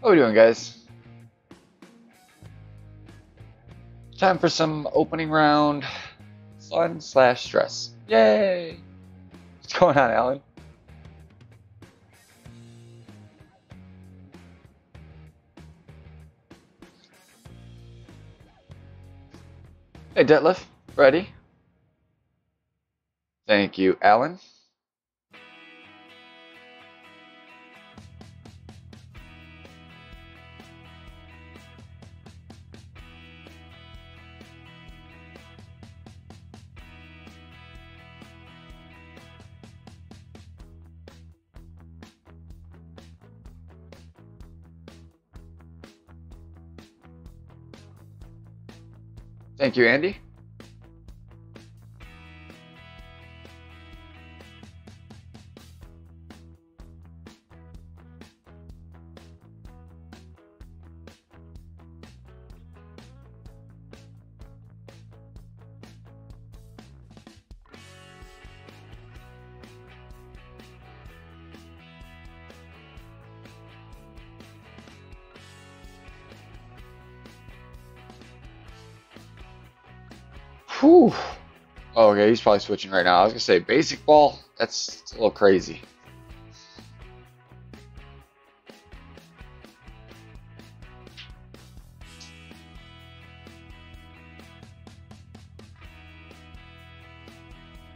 How we doing, guys? Time for some opening round fun slash stress. Yay! What's going on, Alan? Hey, Detlef. Ready? Thank you, Alan. Thank you, Andy. Whew. Oh, okay, he's probably switching right now. I was gonna say basic ball. That's a little crazy.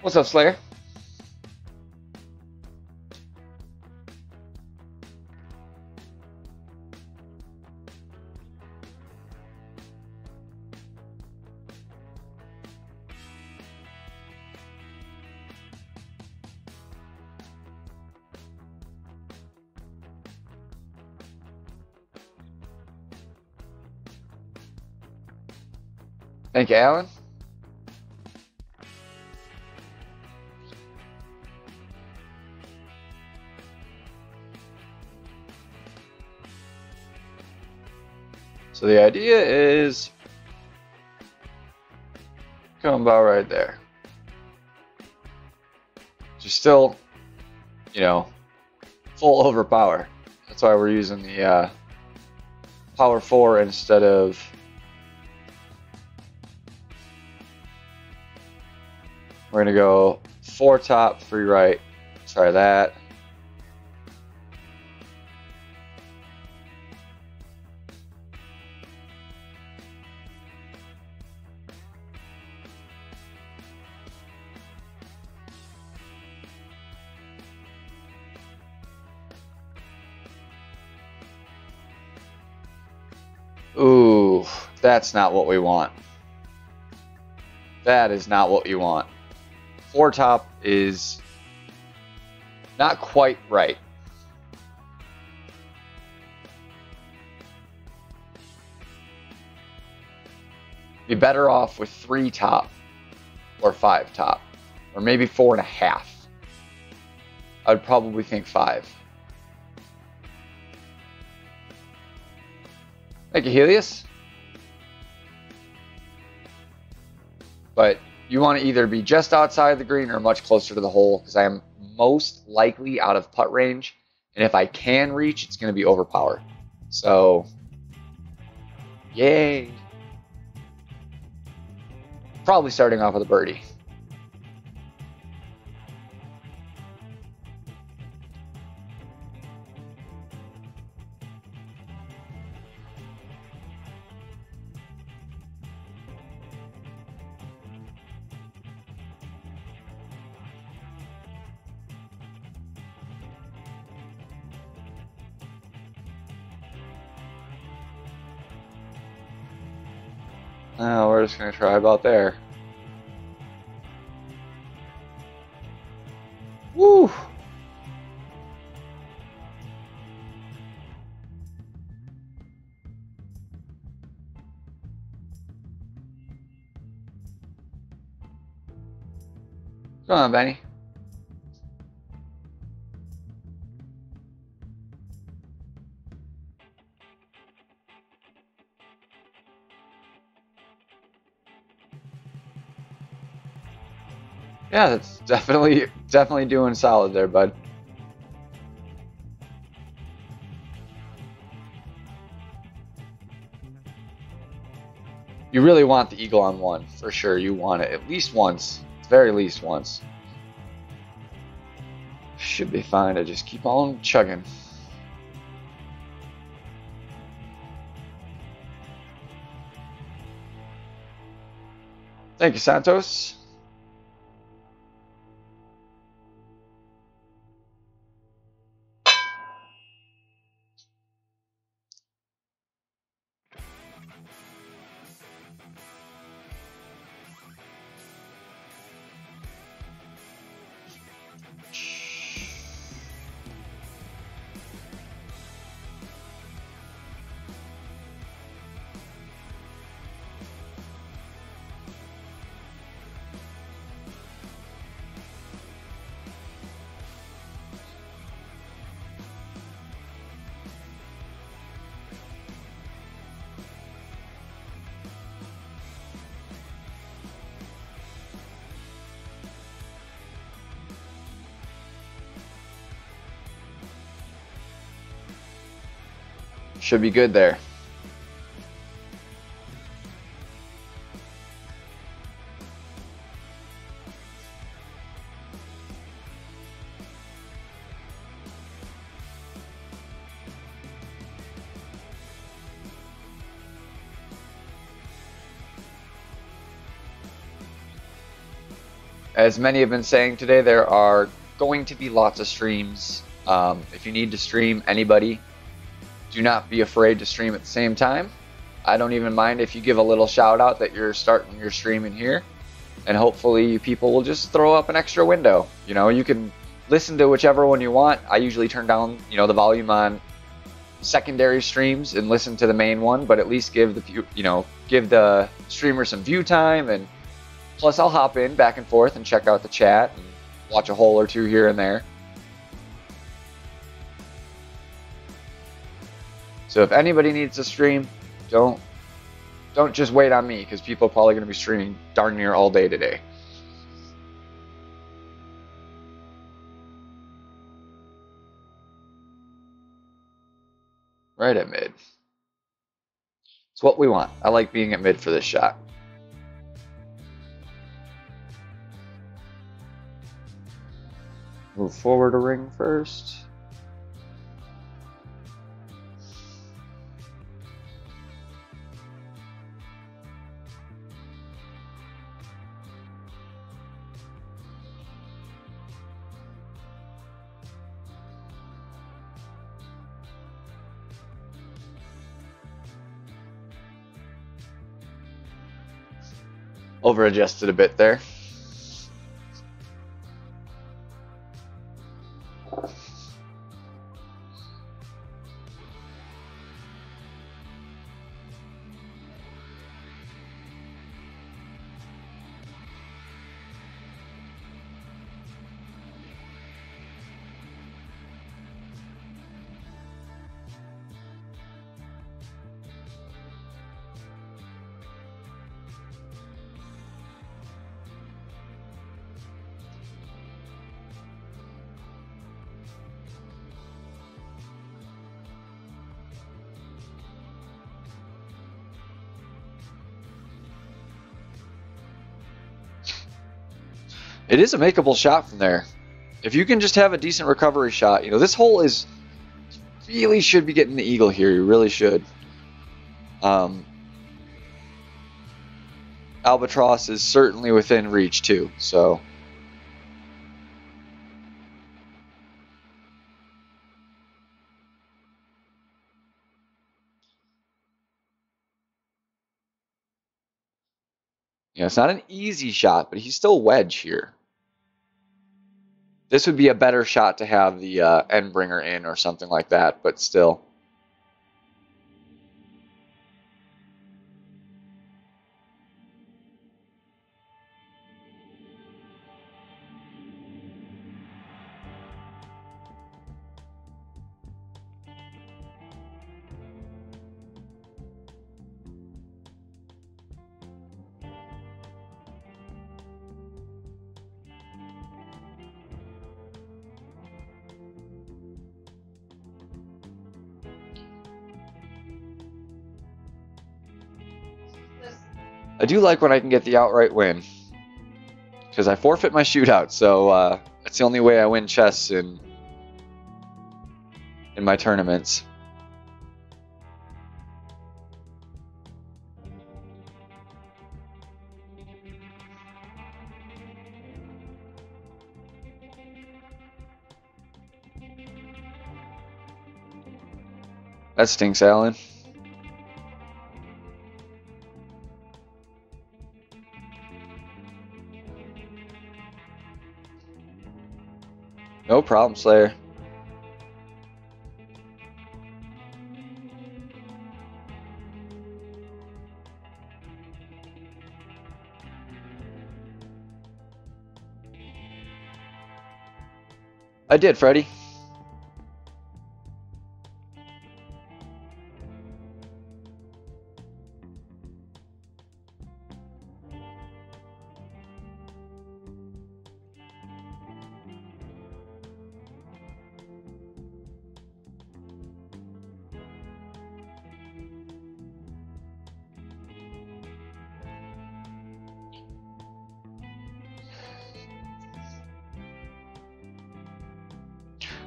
What's up, Slayer? Thank you, Alan. So the idea is come about right there. Just still, full overpower. That's why we're using the power 4 instead of we're gonna go 4 top, 3 right. Try that. Ooh, that's not what we want. That is not what you want. 4 top is not quite right. Be better off with 3 top or 5 top, or maybe 4.5. I'd probably think 5. Thank you, Helios. But you want to either be just outside the green or much closer to the hole, because I am most likely out of putt range, and if I can reach, it's going to be overpowered. So, yay. Probably starting off with a birdie. Oh, we're just going to try about there. Woo! Come on, Benny. Yeah, that's definitely doing solid there, bud. You really want the eagle on one, for sure. You want it at least once, at the very least once. Should be fine to just keep on chugging. Thank you, Santos. Should be good there. As many have been saying today, there are going to be lots of streams. If you need to stream anybody, do not be afraid to stream at the same time. I don't even mind if you give a little shout out that you're starting your stream in here, and hopefully people will just throw up an extra window. You know, you can listen to whichever one you want. I usually turn down, you know, the volume on secondary streams and listen to the main one, but at least give the, you know, give the streamer some view time. And plus I'll hop in back and forth and check out the chat and watch a hole or two here and there. So if anybody needs to stream, don't just wait on me, because people are probably going to be streaming darn near all day today. Right at mid. It's what we want. I like being at mid for this shot. Move forward a ring first. Over adjusted a bit there. It is a makeable shot from there. If you can just have a decent recovery shot, you know, this hole is really should be getting the eagle here. You really should. Albatross is certainly within reach too, so. You know, it's not an easy shot, but he's still wedge here. This would be a better shot to have the end bringer in or something like that, but still. I do like when I can get the outright win, because I forfeit my shootout, so that's the only way I win chess in my tournaments. That stinks, Alan. No problem, Slayer. I did, Freddy.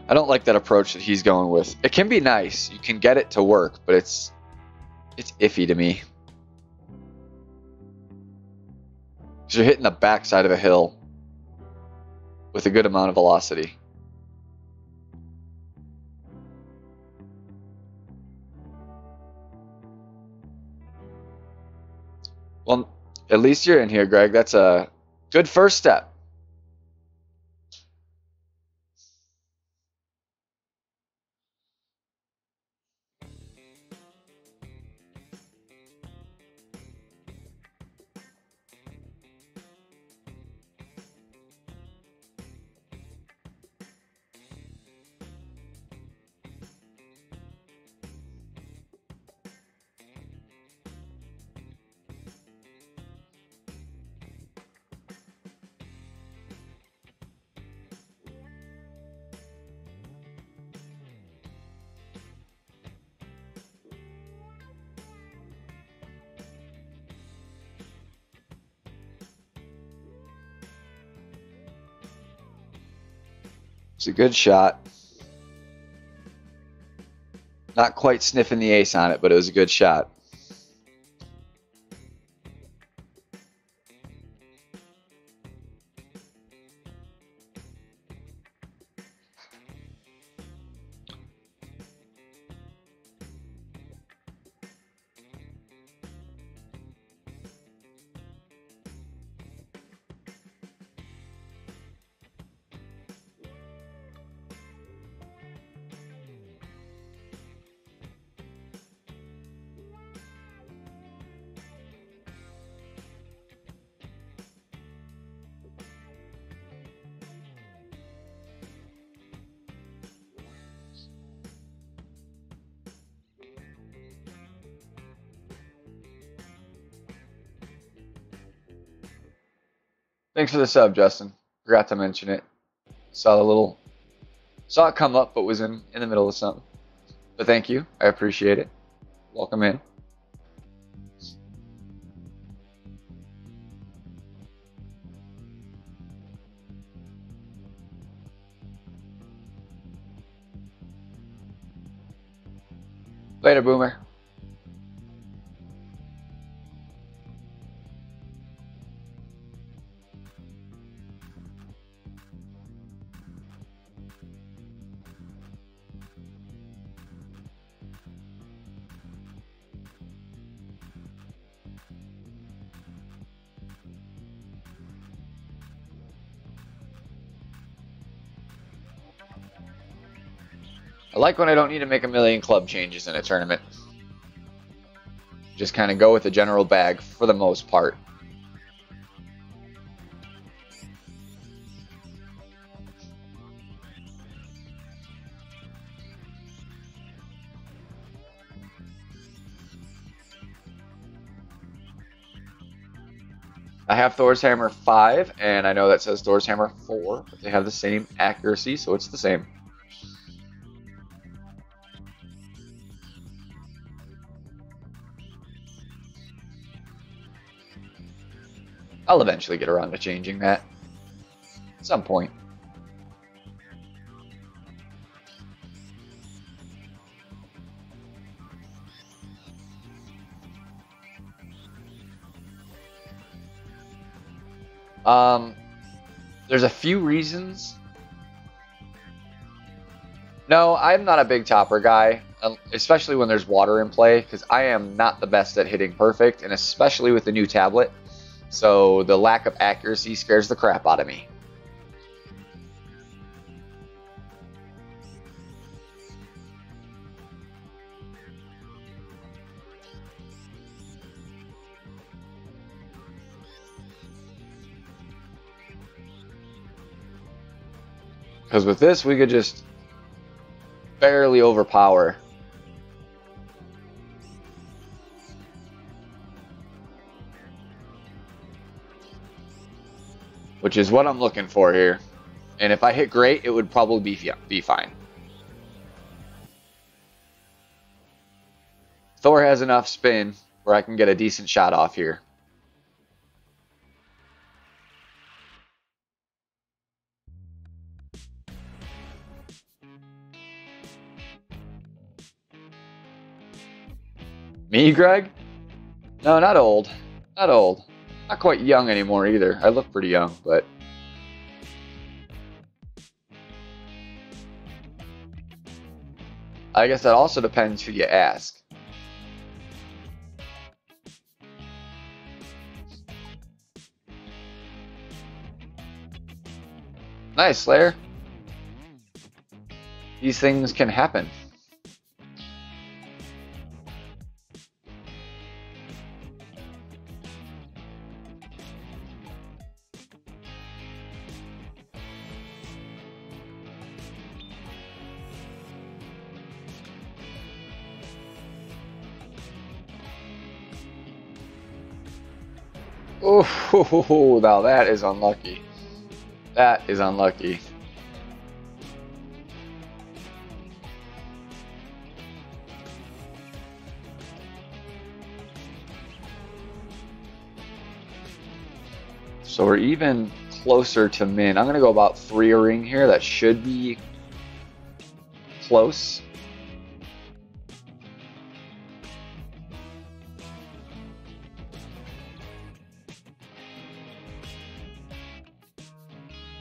I don't like that approach that he's going with. It can be nice. You can get it to work, but it's iffy to me. Because you're hitting the backside of a hill with a good amount of velocity. Well, at least you're in here, Greg. That's a good first step. It's a good shot. Not quite sniffing the ace on it, but it was a good shot. Thanks for the sub, Justin. Forgot to mention it. Saw it come up, but was in the middle of something. But thank you. I appreciate it. Welcome in. Later, Boomer. I like when I don't need to make a million club changes in a tournament. Just kind of go with the general bag for the most part. I have Thor's Hammer 5, and I know that says Thor's Hammer 4, but they have the same accuracy, so it's the same. I'll eventually get around to changing that at some point. There's a few reasons. No, I'm not a big topper guy, especially when there's water in play, because I am not the best at hitting perfect, and especially with the new tablet. So the lack of accuracy scares the crap out of me. Because with this, we could just barely overpower. Which is what I'm looking for here. And if I hit great, it would probably be fine. Thor has enough spin where I can get a decent shot off here. Me, Greg? No, not old. Not old. Not quite young anymore either. I look pretty young, but... I guess that also depends who you ask. Nice, Slayer. These things can happen. Oh, now that is unlucky. That is unlucky. So we're even closer to min. I'm going to go about 3 a ring here. That should be close.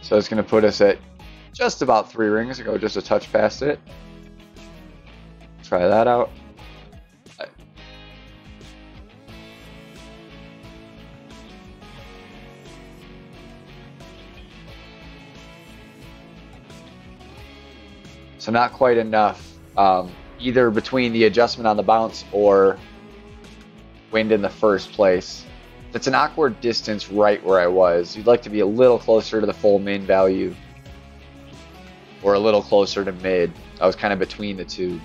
So it's going to put us at just about 3 rings. Go just a touch past it. Try that out. So not quite enough, either between the adjustment on the bounce or wind in the first place. It's an awkward distance right where I was. You'd like to be a little closer to the full min value or a little closer to mid. I was kind of between the two.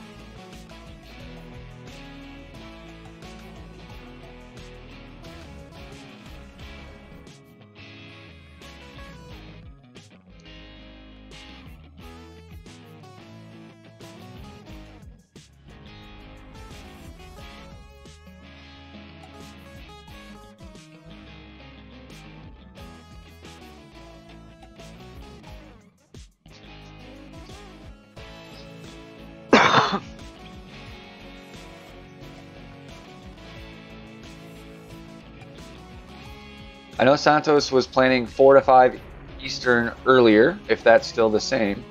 I know Santos was planning 4 to 5 Eastern earlier, if that's still the same.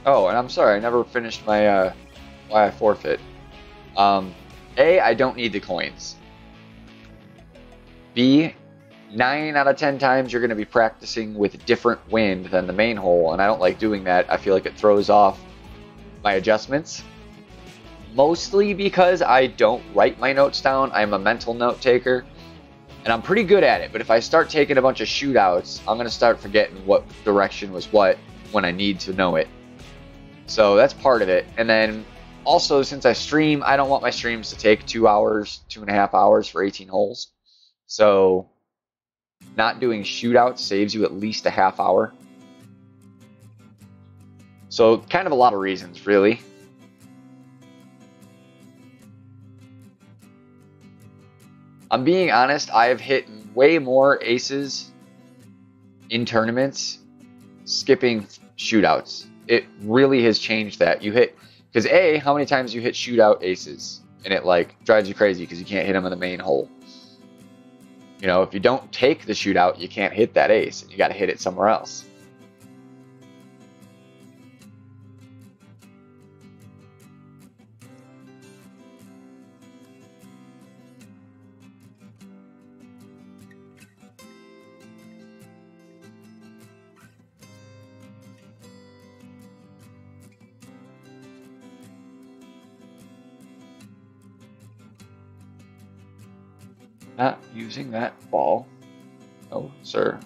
Oh, and I'm sorry, I never finished my why I forfeit. A, I don't need the coins. B, 9 out of 10 times you're going to be practicing with different wind than the main hole, and I don't like doing that. I feel like it throws off my adjustments. Mostly because I don't write my notes down. I'm a mental note taker, and I'm pretty good at it. But if I start taking a bunch of shootouts, I'm going to start forgetting what direction was what when I need to know it. So that's part of it. And then also, since I stream, I don't want my streams to take 2 hours, 2.5 hours for 18 holes. So not doing shootouts saves you at least a half hour. So kind of a lot of reasons, really. I'm being honest, I have hit way more aces in tournaments skipping shootouts. It really has changed that. You hit, because A, how many times you hit shootout aces and it like drives you crazy because you can't hit them in the main hole. You know, if you don't take the shootout, you can't hit that ace and you got to hit it somewhere else. Not using that ball. No, sir.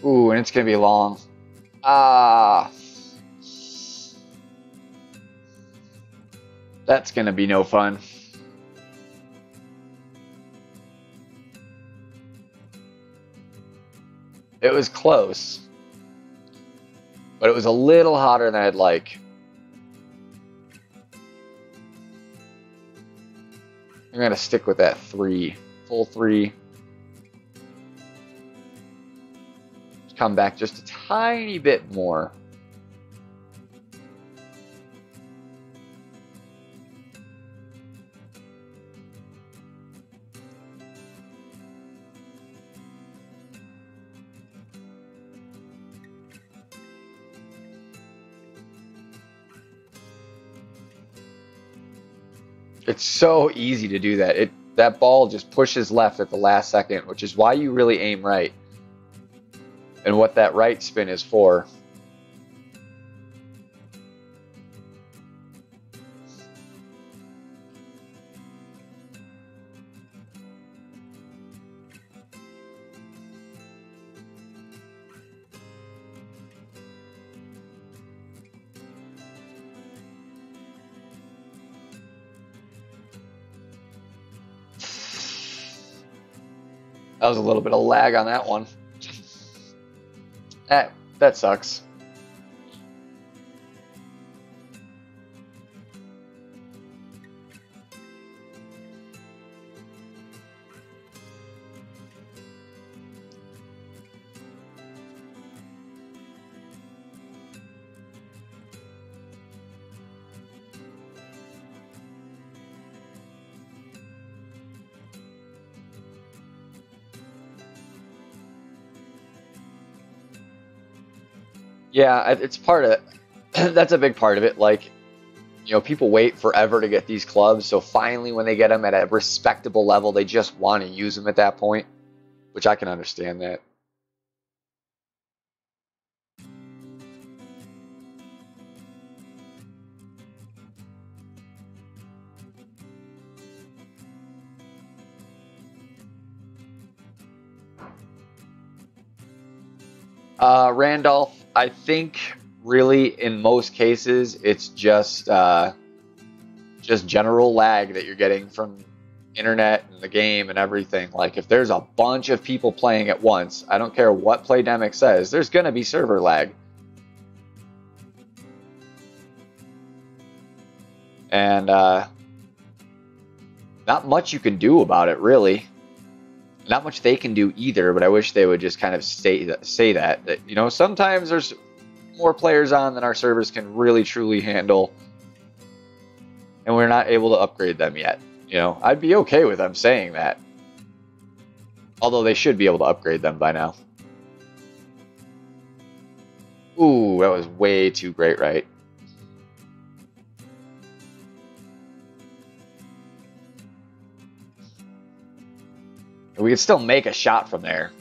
Ooh, and it's going to be long. Ah. That's going to be no fun. It was close. But it was a little hotter than I'd like. I'm going to stick with that 3. Full 3. Come back just a tiny bit more. It's so easy to do that. That ball just pushes left at the last second, which is why you really aim right. And what that right spin is for. That was a little bit of lag on that one. That sucks. Yeah, it's part of it. That's a big part of it. Like, you know, people wait forever to get these clubs, so finally when they get them at a respectable level, they just want to use them at that point, which I can understand that. Randolph, I think really in most cases it's just general lag that you're getting from internet and the game and everything. Like if there's a bunch of people playing at once, I don't care what Playdemic says, there's gonna be server lag. And not much you can do about it, really. Not much they can do either, but I wish they would just kind of say that, you know, sometimes there's more players on than our servers can really truly handle, and we're not able to upgrade them yet. You know, I'd be okay with them saying that. Although they should be able to upgrade them by now. Ooh, that was way too great, right? We can still make a shot from there.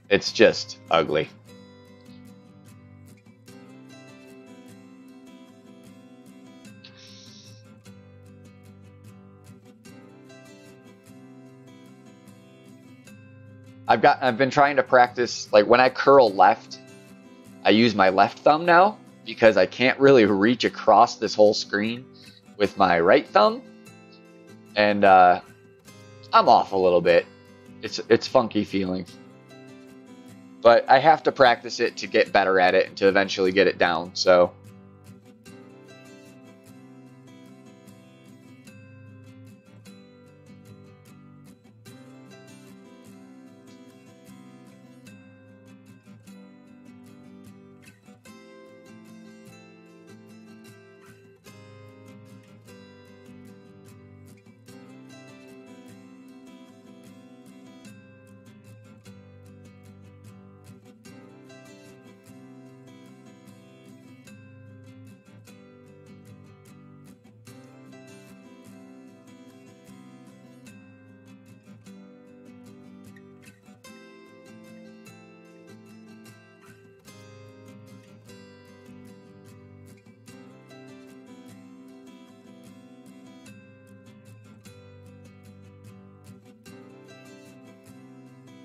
It's just ugly. I've been trying to practice, like when I curl left, I use my left thumb now because I can't really reach across this whole screen with my right thumb. And I'm off a little bit. It's funky feeling. But I have to practice it to get better at it and to eventually get it down, so.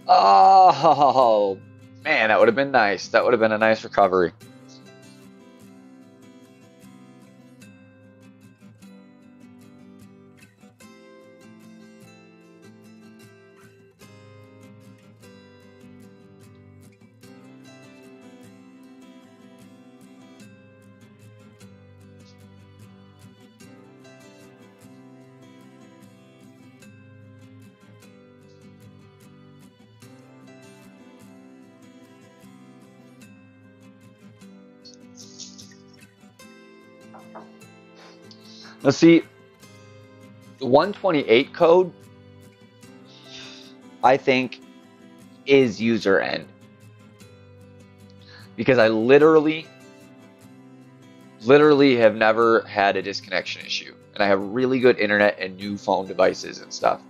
Oh, man, that would have been nice. That would have been a nice recovery. Let's see, the 128 code, I think, is user end. Because I literally have never had a disconnection issue. And I have really good internet and new phone devices and stuff.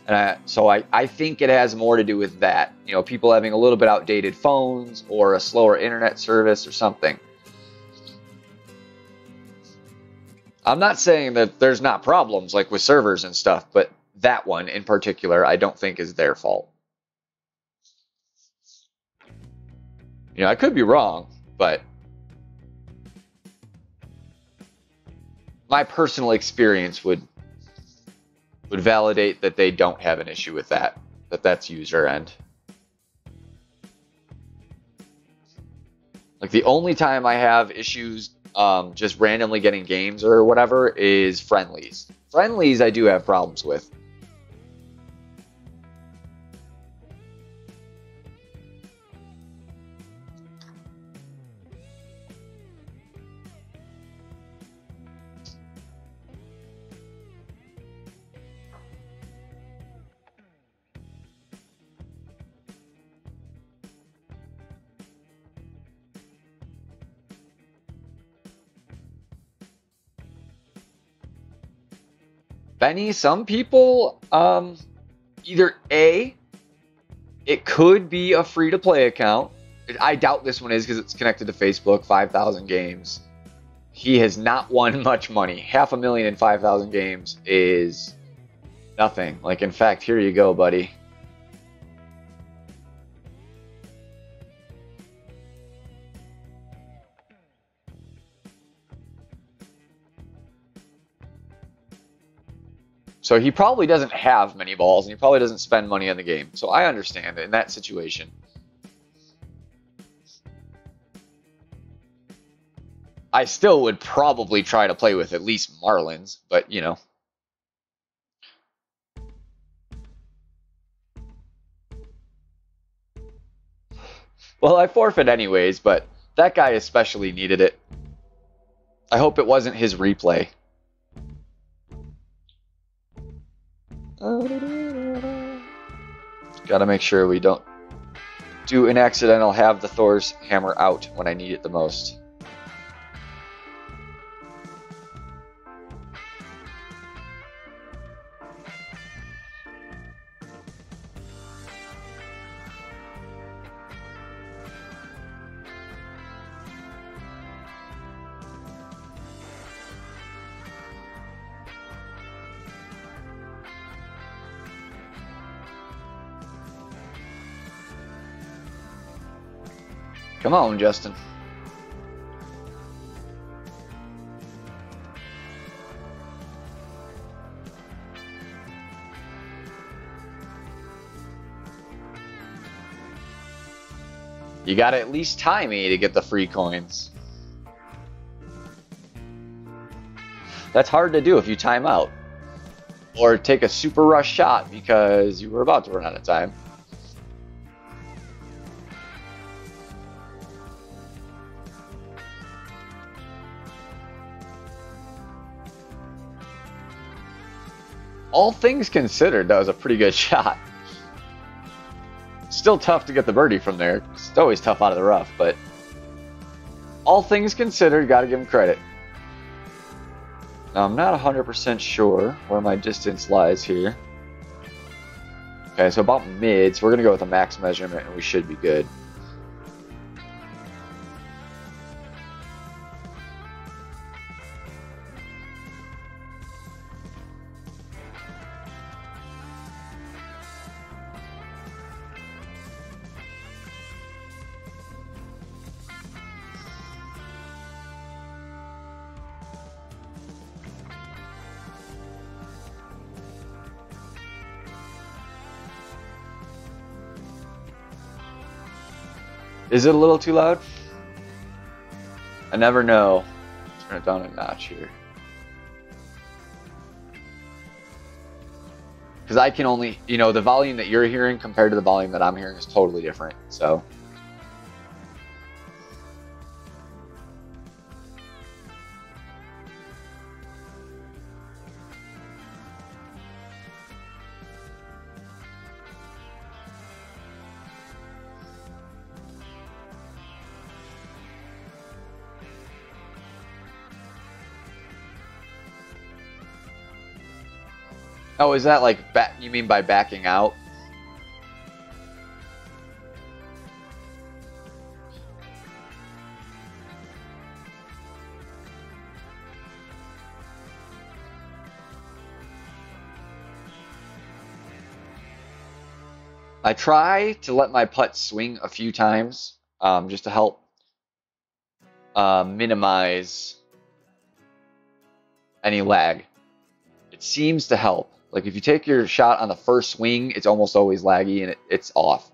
And so I think it has more to do with that. You know, people having a little bit outdated phones or a slower internet service or something. I'm not saying that there's not problems like with servers and stuff, but that one in particular, I don't think is their fault. You know, I could be wrong, but my personal experience would validate that they don't have an issue with that, that's user end. Like the only time I have issues just randomly getting games or whatever is friendlies. Friendlies I do have problems with. Benny, some people, either A, it could be a free-to-play account. I doubt this one is because it's connected to Facebook, 5,000 games. He has not won much money. $500,000 in 5,000 games is nothing. Like, in fact, here you go, buddy. So he probably doesn't have many balls, and he probably doesn't spend money on the game. So I understand in that situation. I still would probably try to play with at least Marlins, but you know. Well, I forfeit anyways, but that guy especially needed it. I hope it wasn't his replay. Gotta make sure we don't do an accidental have the Thor's hammer out when I need it the most. Come on, Justin. You gotta at least tie me to get the free coins. That's hard to do if you time out. Or take a super rush shot because you were about to run out of time. All things considered, that was a pretty good shot. Still tough to get the birdie from there. It's always tough out of the rough, but all things considered, gotta give him credit. Now, I'm not 100% sure where my distance lies here. Okay, so about mid, so we're gonna go with a max measurement and we should be good. Is it a little too loud? I never know. Turn it down a notch here. Because I can only, you know, the volume that you're hearing compared to the volume that I'm hearing is totally different. So. Oh, is that like, you mean by backing out? I try to let my putt swing a few times, just to help minimize any lag. It seems to help. Like if you take your shot on the first swing, it's almost always laggy and it's off.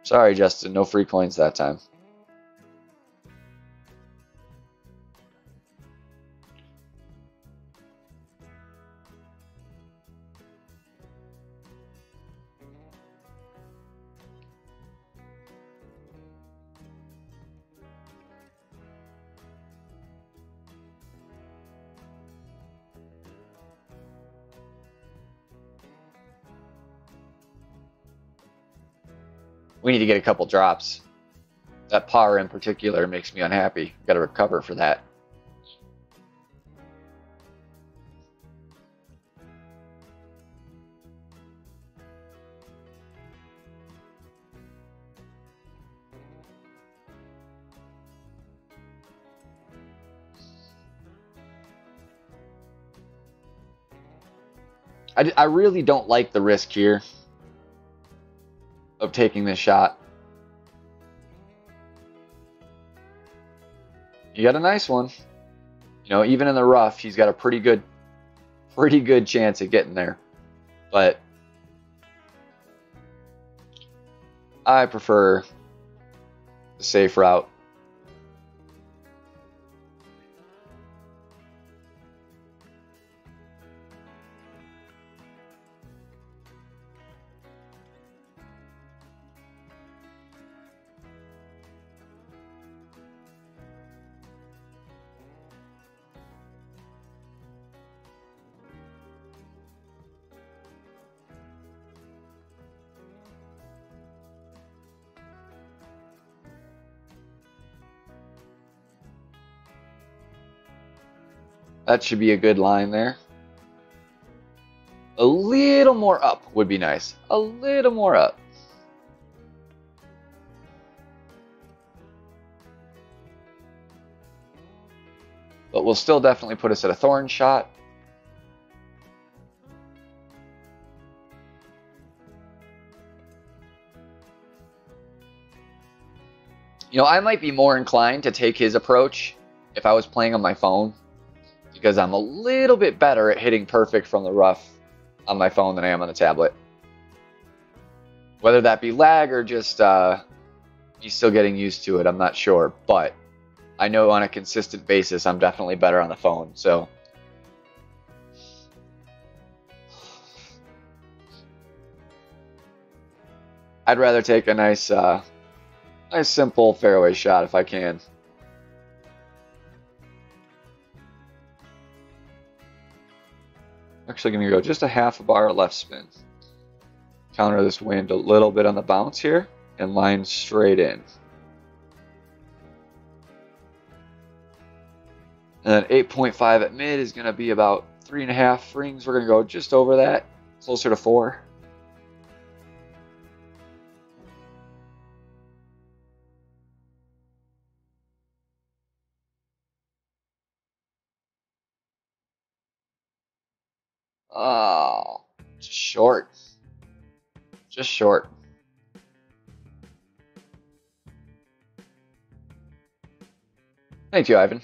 Sorry, Justin, no free coins that time. We need to get a couple drops. That par in particular makes me unhappy. Got to recover for that. I really don't like the risk here of taking this shot. You got a nice one. You know, even in the rough, he's got a pretty good chance at getting there. But I prefer the safe route. That should be a good line there. A little more up would be nice. A little more up. But will still definitely put us at a thorn shot. You know, I might be more inclined to take his approach if I was playing on my phone, because I'm a little bit better at hitting perfect from the rough on my phone than I am on the tablet. Whether that be lag or just me still getting used to it, I'm not sure. But I know on a consistent basis, I'm definitely better on the phone. So I'd rather take a nice simple fairway shot if I can. Actually going to go just a half a bar left spin. Counter this wind a little bit on the bounce here and line straight in. And then 8.5 at mid is going to be about 3.5 rings. We're going to go just over that, closer to 4. Oh, just short. Just short. Thank you, Ivan.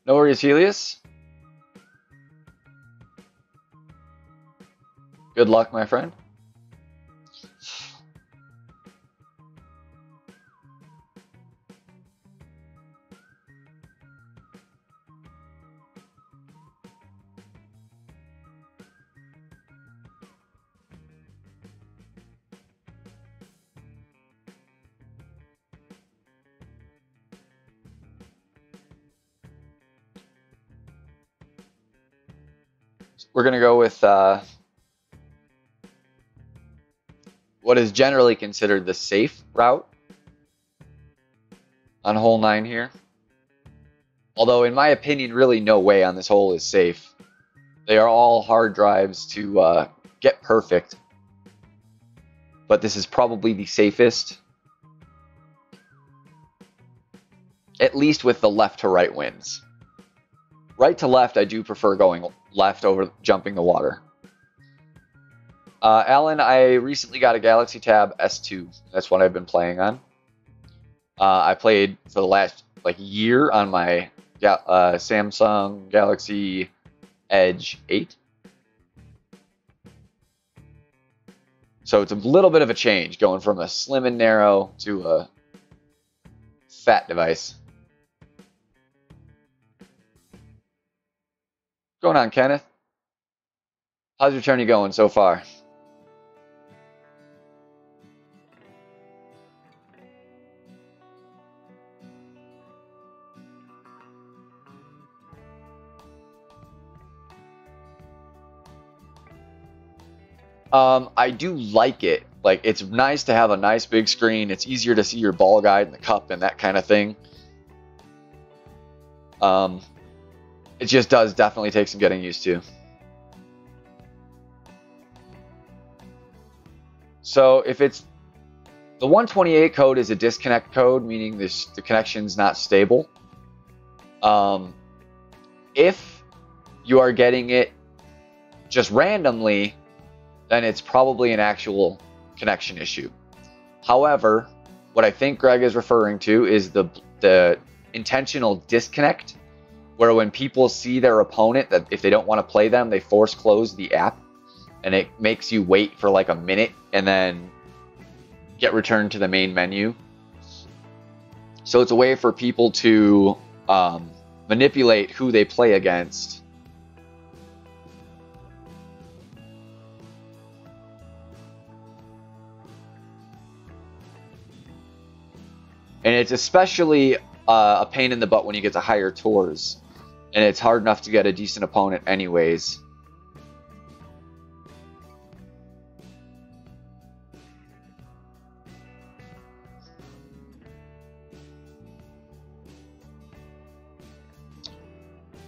No worries, Helios. Good luck, my friend. We're going to go with what is generally considered the safe route on hole 9 here. Although, in my opinion, really no way on this hole is safe. They are all hard drives to get perfect. But this is probably the safest. At least with the left to right winds. Right to left, I do prefer going left over jumping the water. Alan, I recently got a Galaxy Tab S2. That's what I've been playing on. I played for the last year on my Samsung Galaxy Edge 8. So it's a little bit of a change going from a slim and narrow to a fat device. What's going on, Kenneth? How's your tourney going so far? I do like it. Like, it's nice to have a nice big screen. It's easier to see your ball guide in the cup and that kind of thing. It just does definitely take some getting used to. So if it's the 128 code is a disconnect code, meaning the connection's not stable. If you are getting it just randomly, then it's probably an actual connection issue. However, what I think Greg is referring to is the intentional disconnect, where when people see their opponent, that if they don't want to play them, they force close the app, and it makes you wait for like a minute and then get returned to the main menu. So it's a way for people to manipulate who they play against. And it's especially a pain in the butt when you get to higher tours. And it's hard enough to get a decent opponent anyways.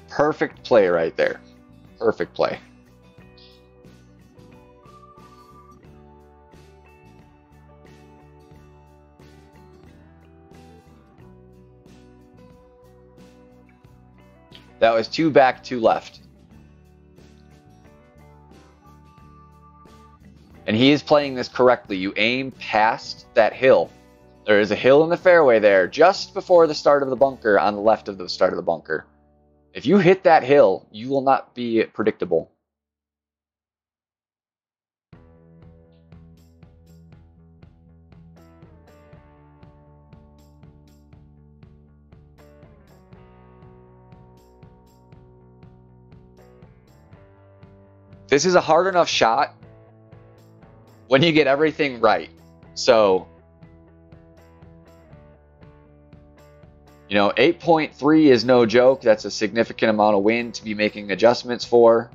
Perfect play right there. Perfect play. That was 2 back, 2 left. And he is playing this correctly. You aim past that hill. There is a hill in the fairway there, just before the start of the bunker, on the left of the start of the bunker. If you hit that hill, you will not be predictable. This is a hard enough shot when you get everything right. So, you know, 8.3 is no joke. That's a significant amount of wind to be making adjustments for.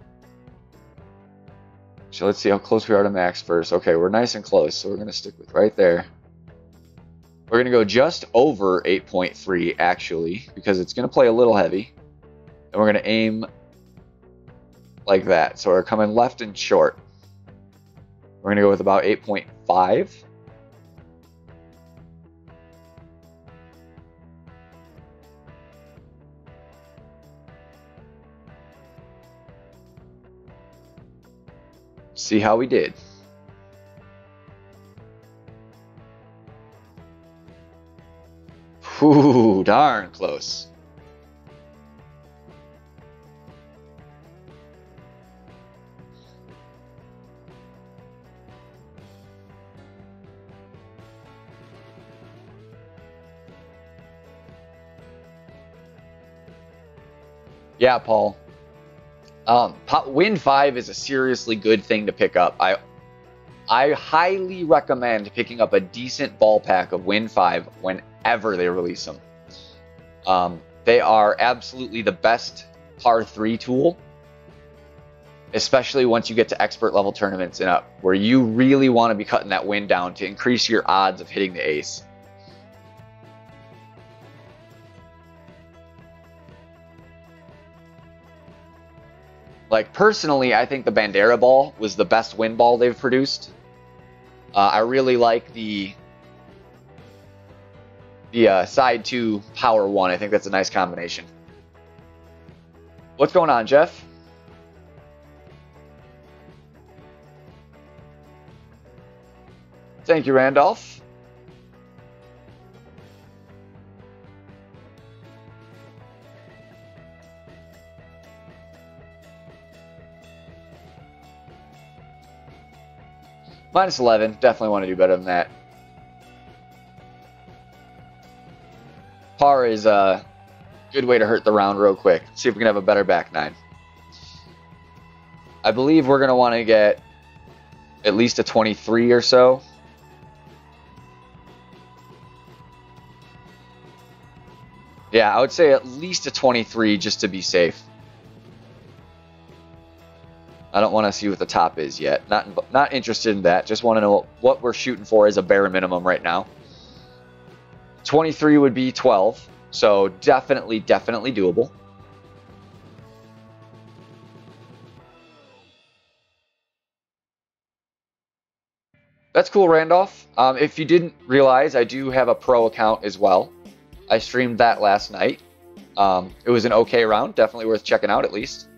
So let's see how close we are to max first. Okay, we're nice and close, so we're going to stick with right there. We're going to go just over 8.3, actually, because it's going to play a little heavy. And we're going to aim like that. So we're coming left and short. We're going to go with about 8.5. See how we did. Ooh, darn close. Yeah, Paul. Wind 5 is a seriously good thing to pick up. I highly recommend picking up a decent ball pack of Wind 5 whenever they release them. They are absolutely the best par 3 tool, especially once you get to expert level tournaments and up, where you really want to be cutting that wind down to increase your odds of hitting the ace. Like, personally, I think the Bandera ball was the best wind ball they've produced. I really like the side 2 power 1. I think that's a nice combination. What's going on, Jeff? Thank you, Randolph. Minus 11. Definitely want to do better than that. Par is a good way to hurt the round real quick. See if we can have a better back 9. I believe we're going to want to get at least a 23 or so. Yeah, I would say at least a 23 just to be safe. I don't want to see what the top is yet. Not interested in that. Just want to know what we're shooting for as a bare minimum right now. 23 would be 12. So definitely doable. That's cool, Randolph. If you didn't realize, I do have a pro account as well. I streamed that last night. It was an okay round. Definitely worth checking out at least.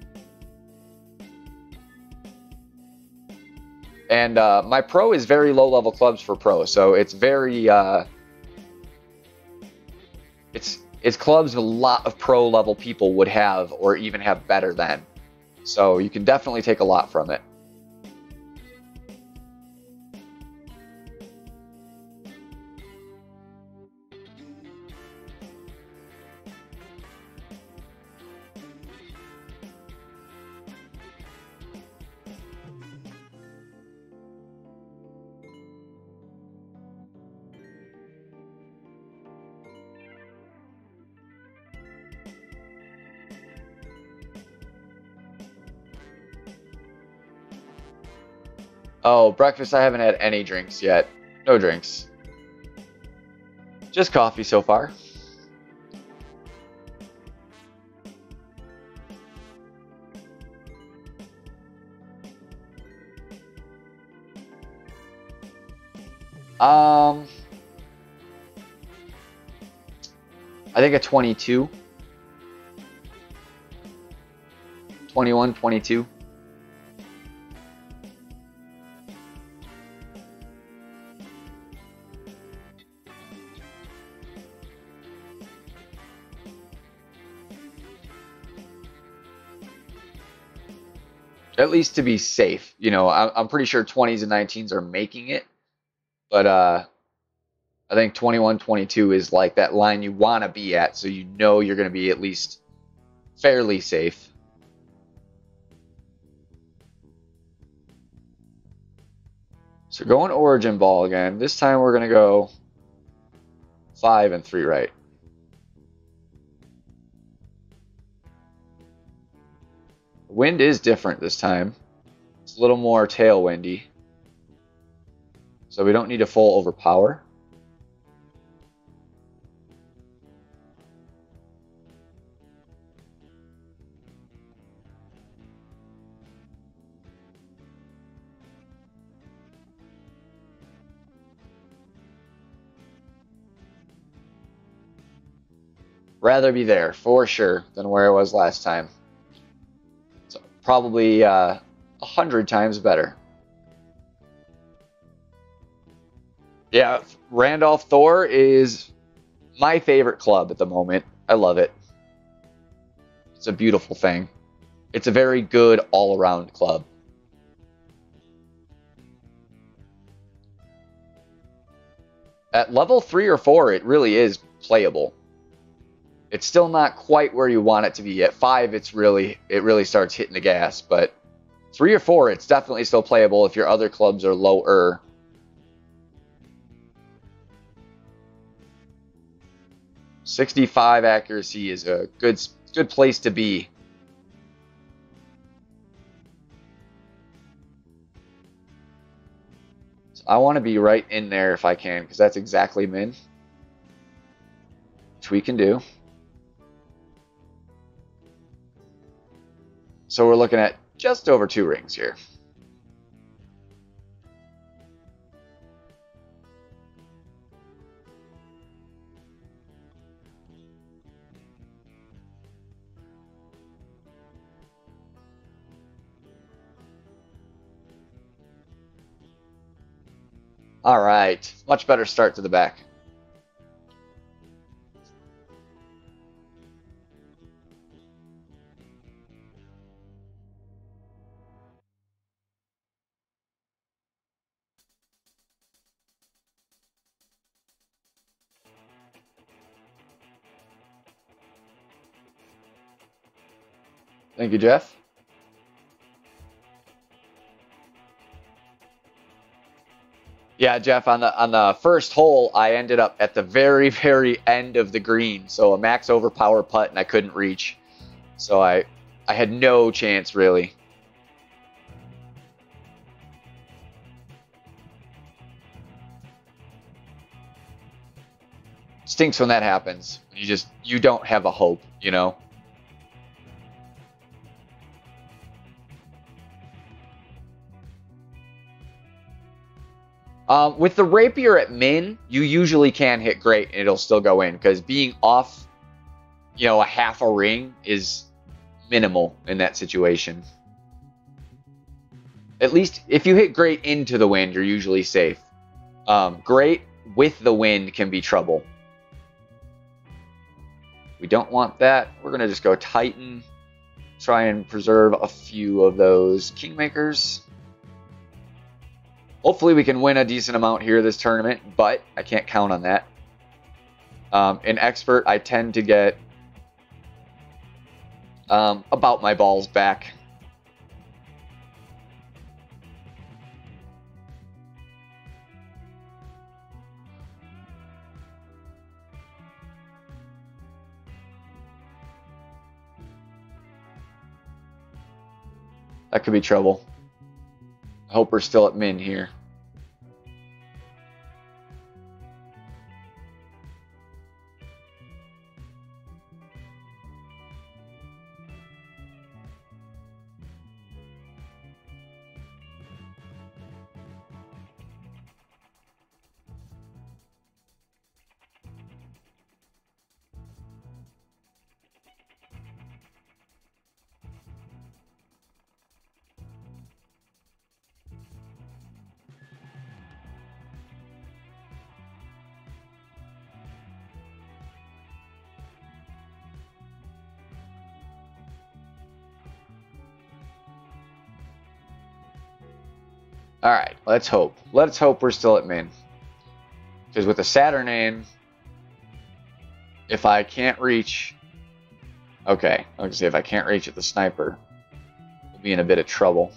And my pro is very low-level clubs for pro, so it's very it's clubs a lot of pro-level people would have or even have better than. So you can definitely take a lot from it. Oh, breakfast, I haven't had any drinks yet. No drinks. Just coffee so far. I think a 22. 21, 22. At least to be safe. You know, I'm pretty sure 20s and 19s are making it, but I think 21, 22 is like that line you want to be at, so you know you're going to be at least fairly safe. So going origin ball again. This time we're going to go 5 and 3 right. The wind is different this time. It's a little more tailwindy. So we don't need a full overpower. Rather be there for sure than where I was last time. So probably 100 times better. Yeah, Randolph Thor is my favorite club at the moment. I love it. It's a beautiful thing. It's a very good all-around club. At level 3 or 4, it really is playable. It's still not quite where you want it to be. At 5, it really starts hitting the gas, but 3 or 4, it's definitely still playable if your other clubs are lower. .65 accuracy is a good place to be. So I want to be right in there if I can, because that's exactly min, which we can do. So we're looking at just over 2 rings here. All right, much better start to the back. Thank you, Jeff. Yeah, Jeff, on the first hole, I ended up at the very, very end of the green. So a max overpower putt, and I couldn't reach. So I had no chance, really. Stinks when that happens. You don't have a hope, you know? With the rapier at min, you usually can hit great and it'll still go in, because being off, you know, a half a ring is minimal in that situation. At least if you hit great into the wind, you're usually safe. Great with the wind can be trouble. We don't want that. We're going to just go Titan. Try and preserve a few of those Kingmakers. Hopefully we can win a decent amount here this tournament, but I can't count on that. In Expert, I tend to get about my balls back. That could be trouble. I hope we're still at min here. All right, let's hope. Let's hope we're still at min. Because with the Saturn aim, if I can't reach... Okay, I was going to say if I can't reach at the sniper, we'll be in a bit of trouble.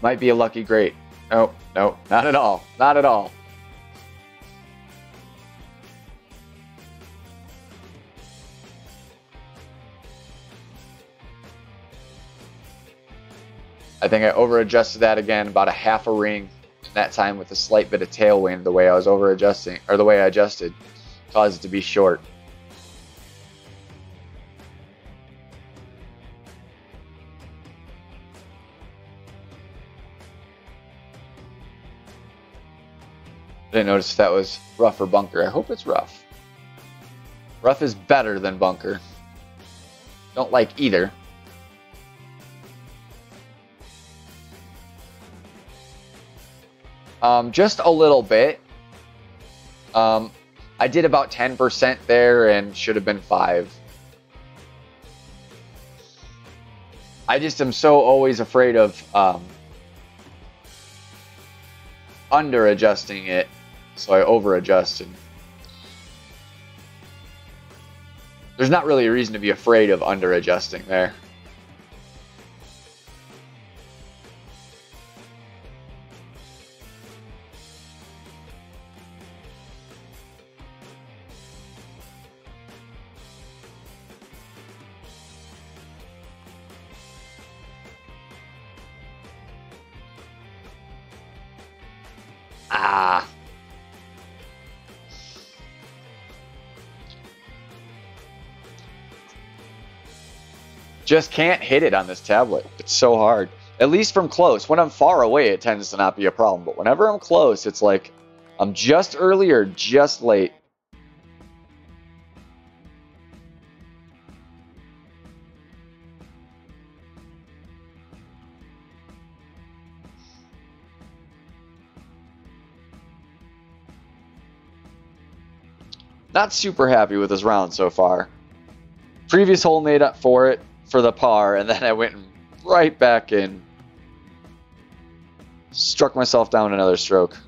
Might be a lucky great. No, no, not at all. Not at all. I think I over-adjusted that again, about a half a ring. And that time with a slight bit of tailwind, the way I was over-adjusting, or the way I adjusted, caused it to be short. I didn't notice if that was rough or bunker. I hope it's rough. Rough is better than bunker. Don't like either. Just a little bit. I did about 10% there and should have been 5. I just am so always afraid of under adjusting it, so I over adjusted. There's not really a reason to be afraid of under adjusting there. Ah. Just can't hit it on this tablet. It's so hard. At least from close. When I'm far away, it tends to not be a problem. But whenever I'm close, it's like I'm just early or just late. Not super happy with this round so far. Previous hole made up for it for the par, and then I went right back in. Struck myself down another stroke.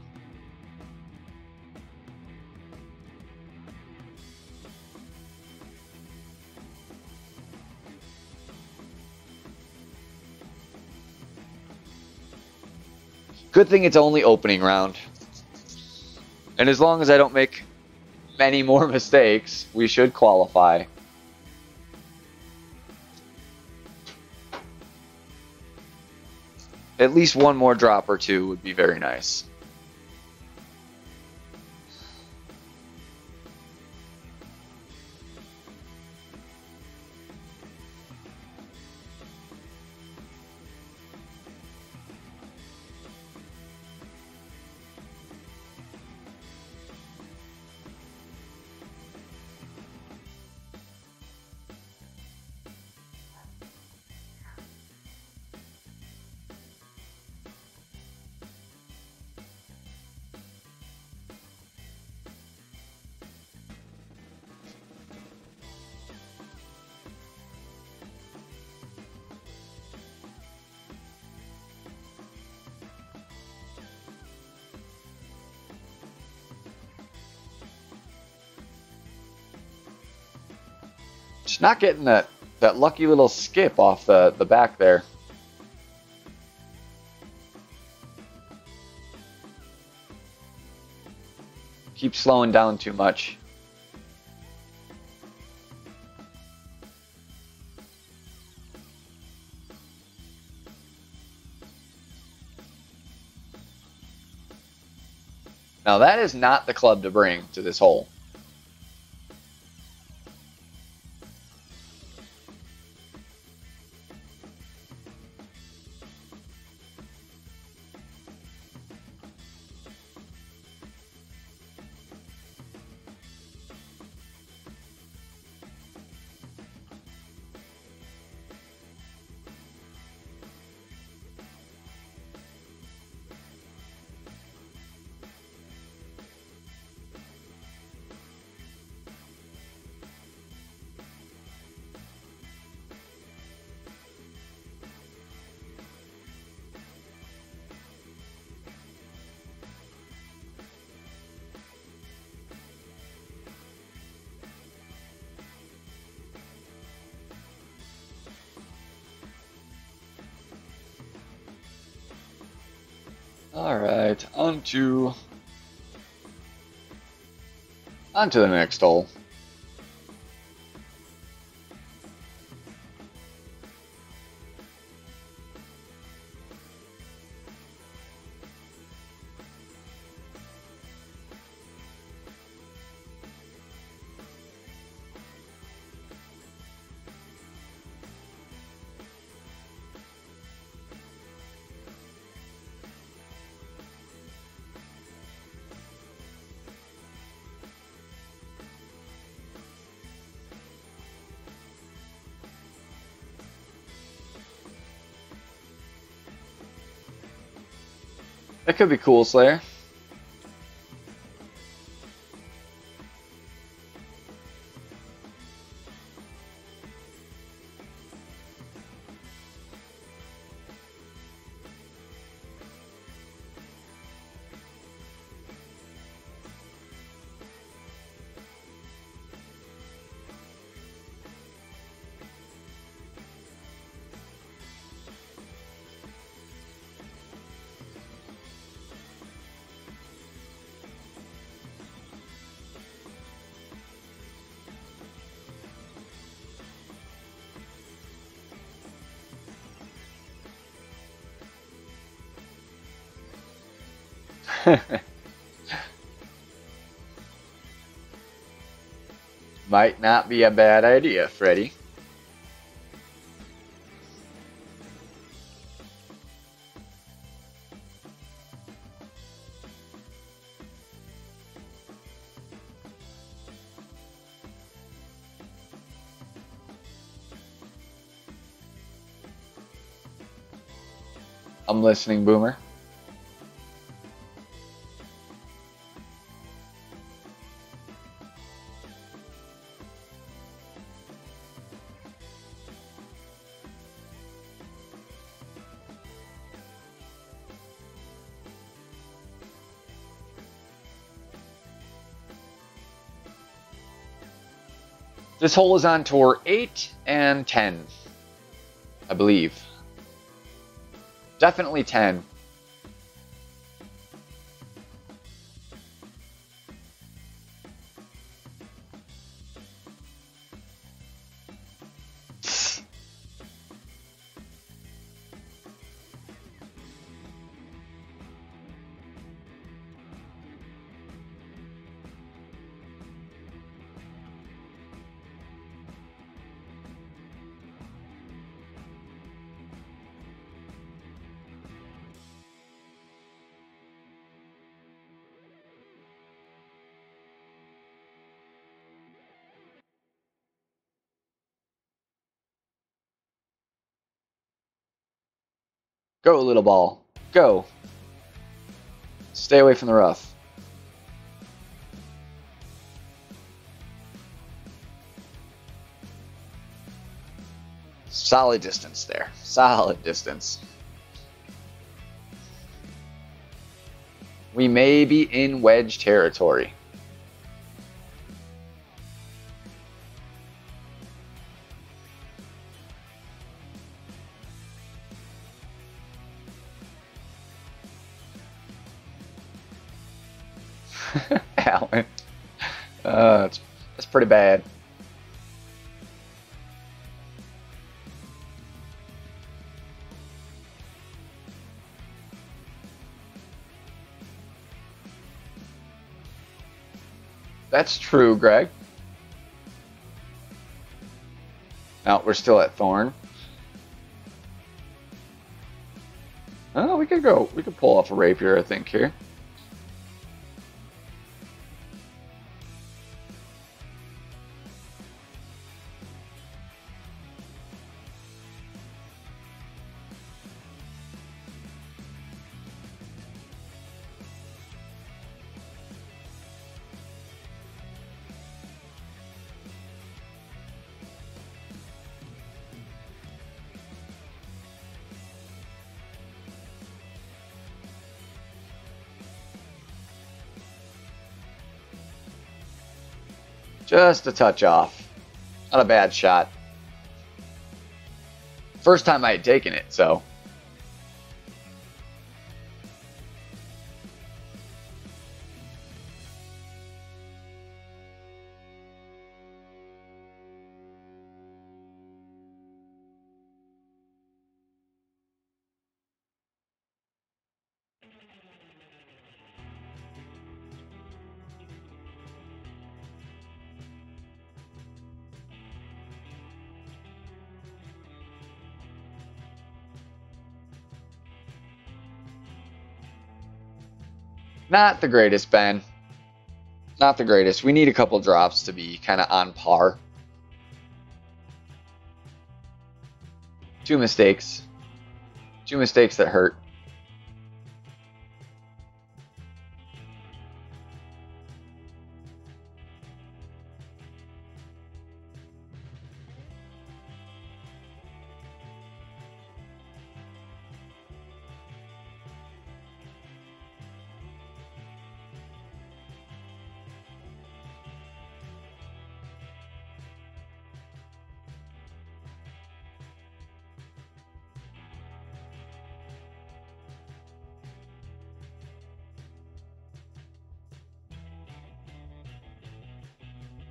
Good thing it's only opening round. And as long as I don't make many more mistakes, we should qualify. At least one more drop or two would be very nice. Just not getting that lucky little skip off the back there. Keep slowing down too much. Now that is not the club to bring to this hole. Alright, on to the next hole. That could be cool, Slayer. Might not be a bad idea, Freddy. I'm listening, Boomer. This hole is on tour 8 and 10, I believe. Definitely 10. Go, little ball. Go. Stay away from the rough. Solid distance there. Solid distance. We may be in wedge territory. Alan. That's pretty bad. That's true, Greg. No, we're still at Thorn. Oh, we could go. We could pull off a rapier, I think, here. Just a touch off. Not a bad shot. First time I had taken it, so. Not the greatest, Ben. Not the greatest. We need a couple drops to be kind of on par. 2 mistakes. 2 mistakes that hurt.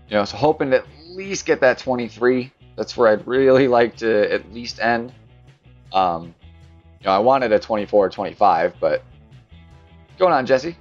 You know, so hoping to at least get that 23. That's where I'd really like to at least end. You know, I wanted a 24 or 25, but what's going on, Jesse?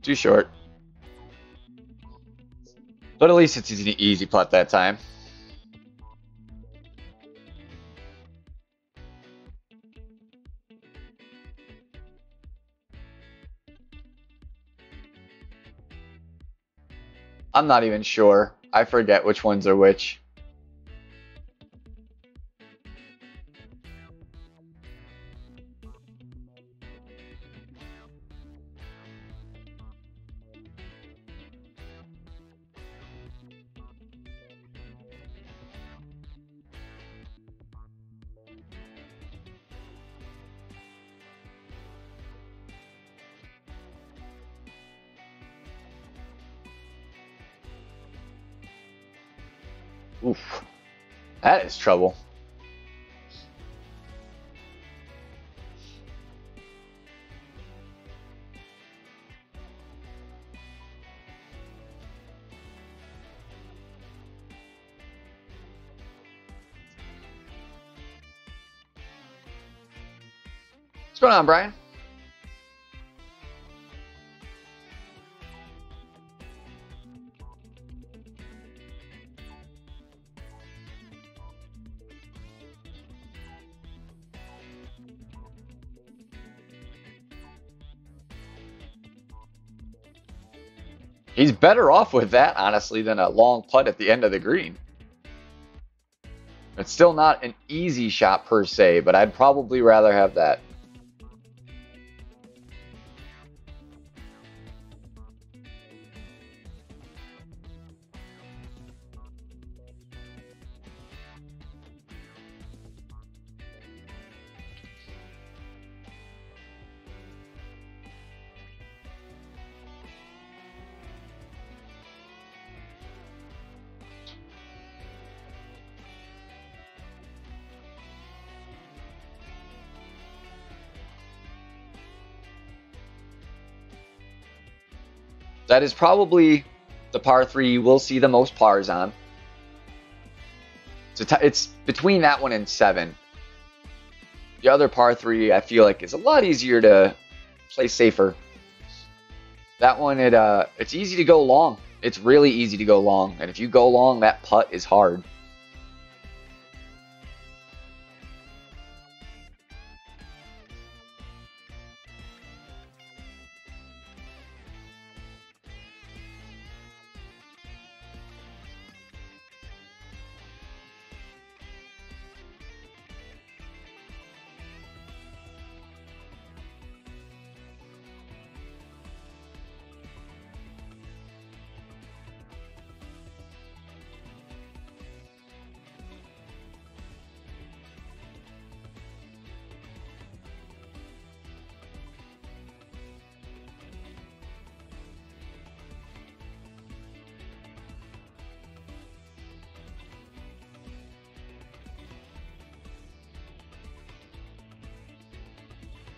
Too short. But at least it's an easy putt that time. I'm not even sure. I forget which ones are which. Oof. That is trouble. What's going on, Brian? He's better off with that, honestly, than a long putt at the end of the green. It's still not an easy shot per se, but I'd probably rather have that. That is probably the par 3 you will see the most pars on. It's between that one and 7. The other par 3 I feel like is a lot easier to play safer. That one, it's easy to go long. It's really easy to go long. And if you go long, that putt is hard.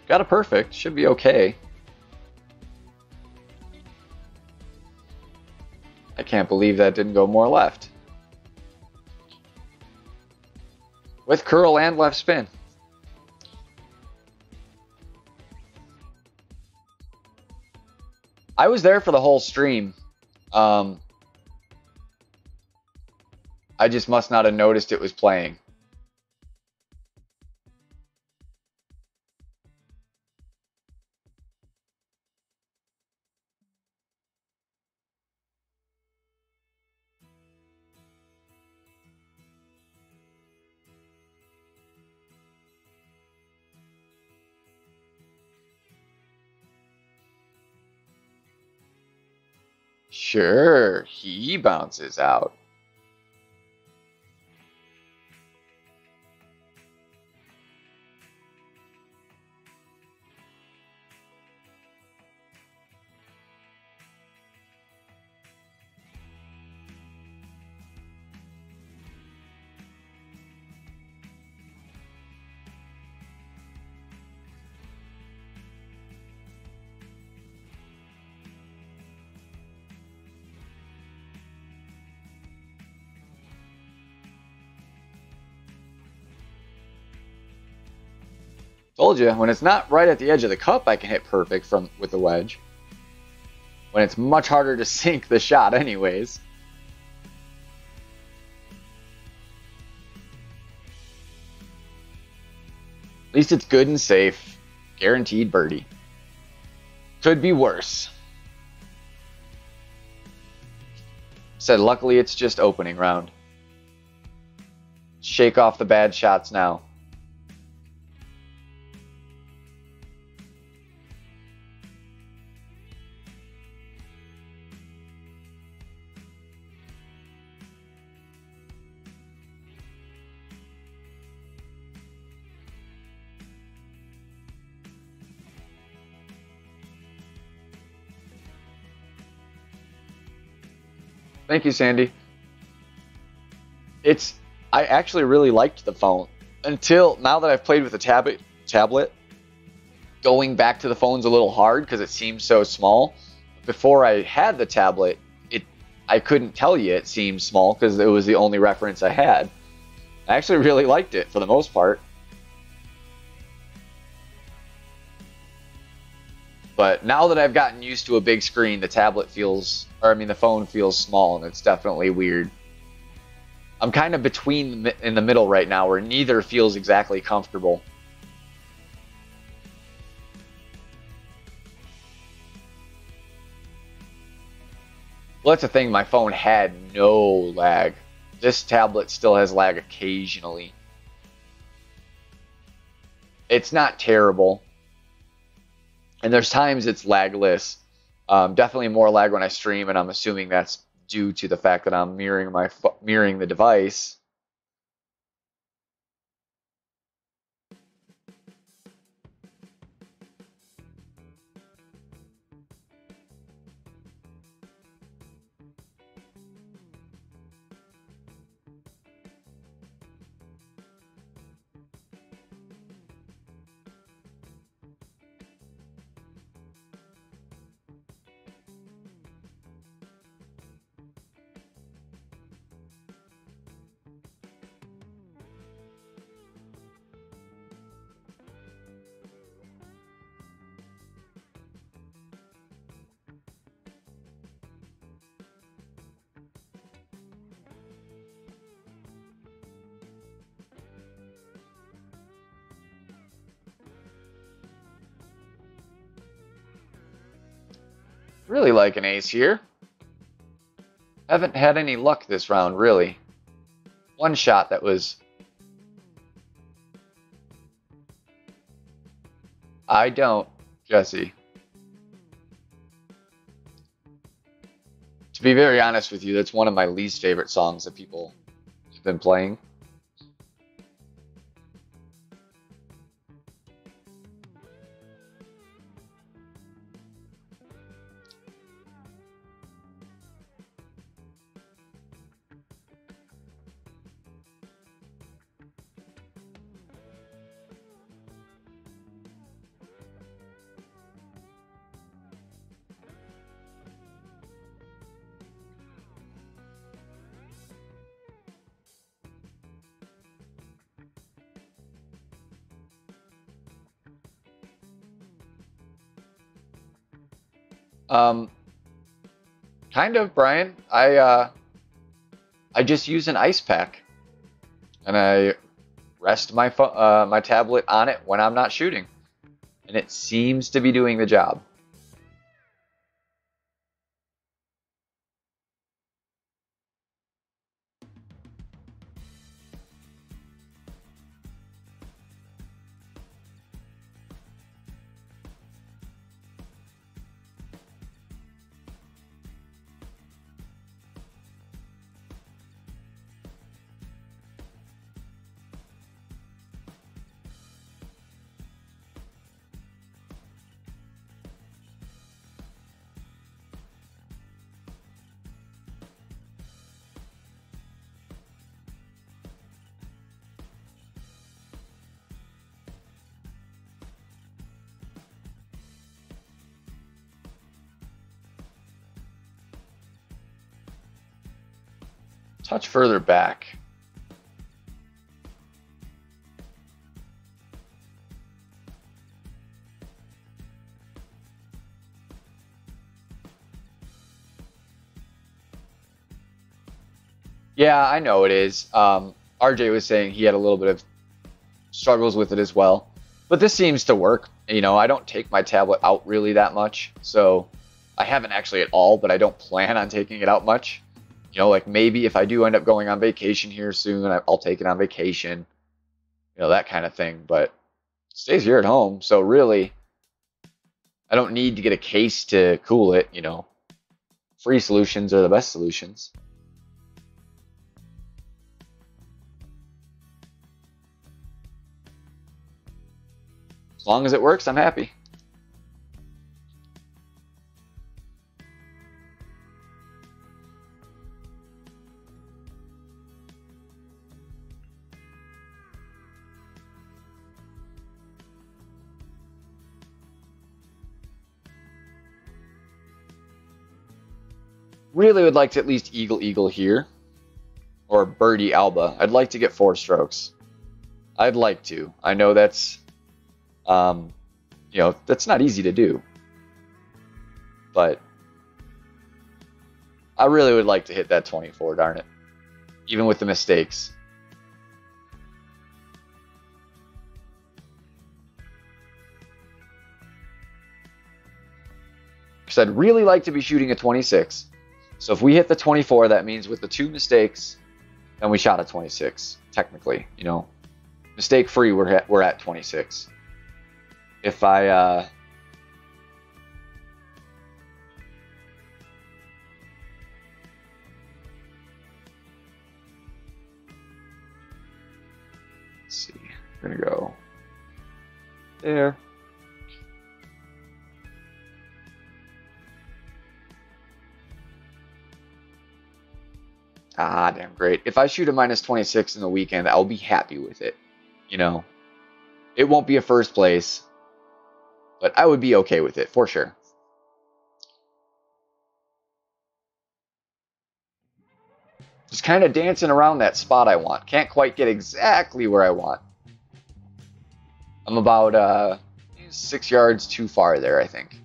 Got a perfect. Should be okay. I can't believe that didn't go more left. With curl and left spin. I was there for the whole stream. I just must not have noticed it was playing. Sure, he bounces out. Told you, when it's not right at the edge of the cup, I can hit perfect with the wedge. When it's much harder to sink the shot anyways. At least it's good and safe. Guaranteed birdie. Could be worse. Said luckily it's just opening round. Shake off the bad shots now. Thank you, Sandy. I actually really liked the phone until now that I've played with the tablet. Going back to the phone's a little hard because it seems so small. Before I had the tablet, I couldn't tell you it seemed small because it was the only reference I had. I actually really liked it for the most part. But now that I've gotten used to a big screen, the phone feels small, and it's definitely weird. I'm kind of in the middle right now where neither feels exactly comfortable. Well, that's the thing, my phone had no lag. This tablet still has lag occasionally. It's not terrible. And there's times it's lagless. Definitely more lag when I stream, and I'm assuming that's due to the fact that I'm mirroring the device. Really like an ace here. Haven't had any luck this round, really. One shot that was... I don't, Jesse. To be very honest with you, that's one of my least favorite songs that people have been playing. Um, kind of, Brian. I just use an ice pack, and I rest my tablet on it when I'm not shooting, and it seems to be doing the job. Touch further back. Yeah, I know it is. RJ was saying he had a little bit of struggles with it as well. But this seems to work. You know, I don't take my tablet out really that much. So I haven't actually at all, but I don't plan on taking it out much. You know, like maybe if I do end up going on vacation here soon, I'll take it on vacation. You know, that kind of thing. But it stays here at home. So really, I don't need to get a case to cool it. You know, free solutions are the best solutions. As long as it works, I'm happy. Really would like to at least eagle here, or birdie alba. I'd like to get 4 strokes. I'd like to. I know that's, you know, that's not easy to do. But I really would like to hit that 24, darn it. Even with the mistakes. Because I'd really like to be shooting a 26. So if we hit the 24, that means with the 2 mistakes, then we shot a 26, technically, you know. Mistake free, we're at 26. If I let's see, we're gonna go there. Ah, damn great. If I shoot a minus 26 in the weekend, I'll be happy with it. You know, it won't be a first place, but I would be okay with it for sure. Just kind of dancing around that spot I want. Can't quite get exactly where I want. I'm about 6 yards too far there, I think.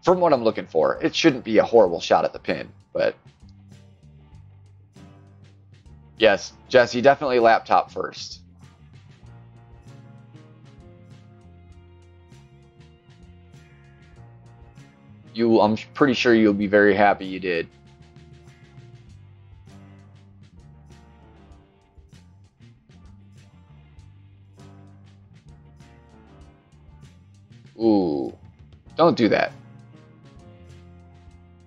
From what I'm looking for, it shouldn't be a horrible shot at the pin, but yes, Jesse, definitely laptop first. I'm pretty sure you'll be very happy you did. Ooh, don't do that.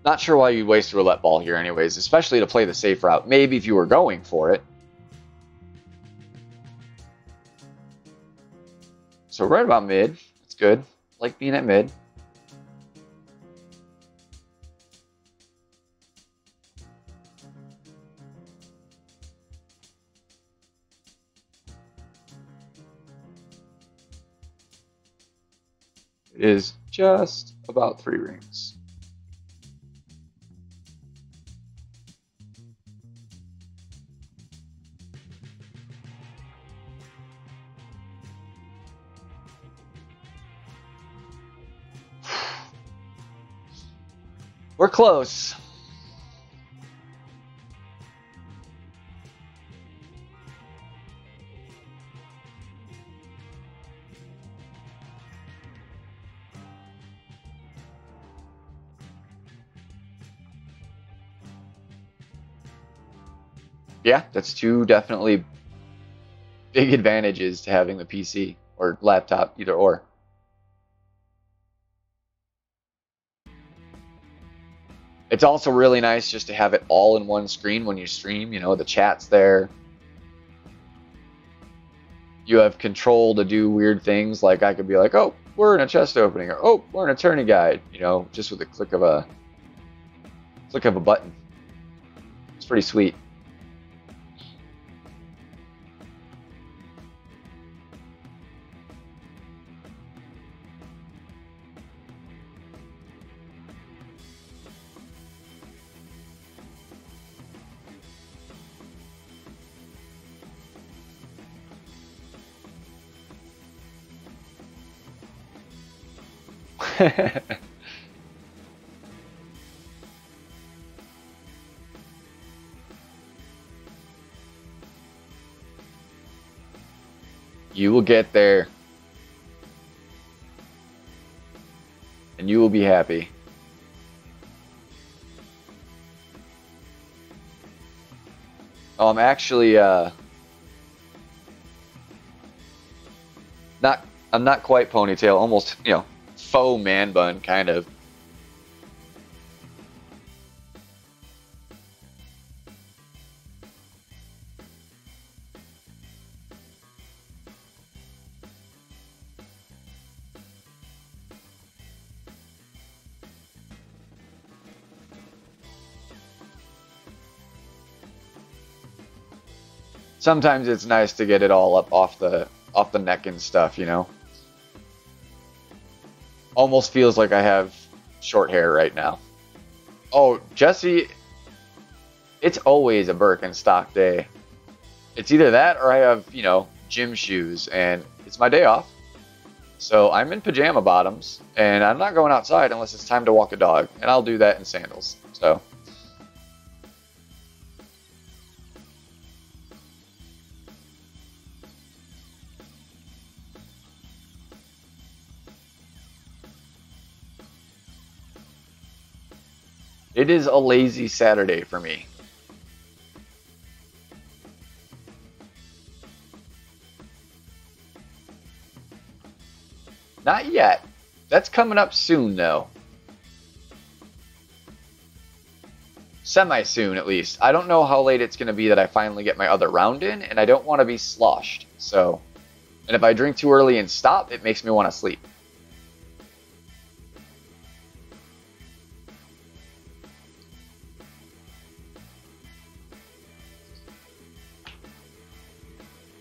Not sure why you'd waste a roulette ball here anyways, especially to play the safe route. Maybe if you were going for it. So right about mid. That's good. Like being at mid. It is just about 3 rings. We're close. Yeah, that's two definitely big advantages to having the PC or laptop, either or. It's also really nice just to have it all in one screen when you stream. You know, the chat's there. You have control to do weird things, like I could be like, oh, we're in a chest opening, or oh, we're in a tourney guide, you know, just with a click of a button. It's pretty sweet. You will get there, and you will be happy. Oh, I'm actually I'm not quite ponytail, almost, you know, faux man bun kind of. Sometimes it's nice to get it all up off the neck and stuff, you know. Almost feels like I have short hair right now. Oh, Jesse, it's always a Birkenstock day. It's either that or I have, you know, gym shoes, and it's my day off. So I'm in pajama bottoms, and I'm not going outside unless it's time to walk a dog, and I'll do that in sandals. So it is a lazy Saturday for me. Not yet. That's coming up soon, though. Semi-soon, at least. I don't know how late it's going to be that I finally get my other round in, and I don't want to be sloshed. So, and if I drink too early and stop, it makes me want to sleep.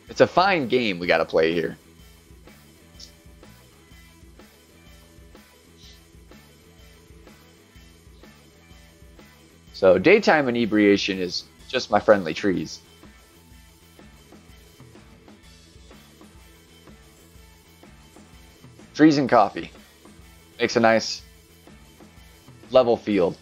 It's a fine game we got to play here. So daytime inebriation is just my friendly trees. Trees and coffee. Makes a nice level field.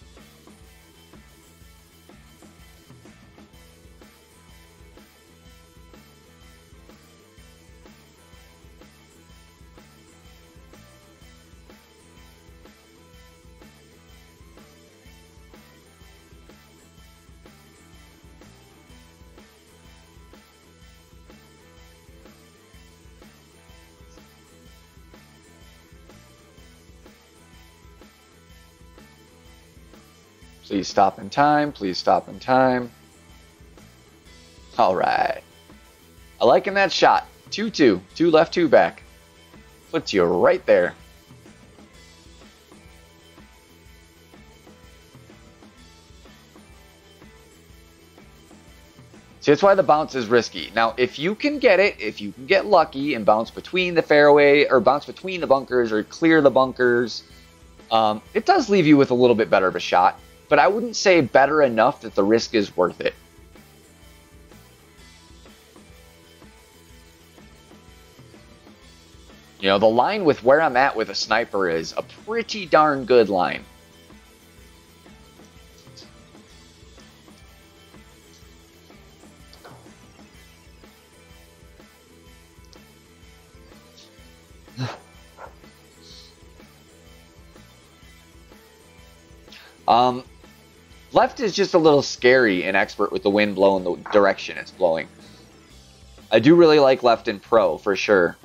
Please stop in time. Please stop in time. All right. I liking that shot. 2-2. 2 left, 2 back. Puts you right there. See, that's why the bounce is risky. Now, if you can get it, if you can get lucky and bounce between the fairway, or bounce between the bunkers, or clear the bunkers, it does leave you with a little bit better of a shot. But I wouldn't say better enough that the risk is worth it. You know, the line with where I'm at with a sniper is a pretty darn good line. Um, Left is just a little scary and expert with the wind blowing the direction it's blowing. I do really like left in pro, for sure.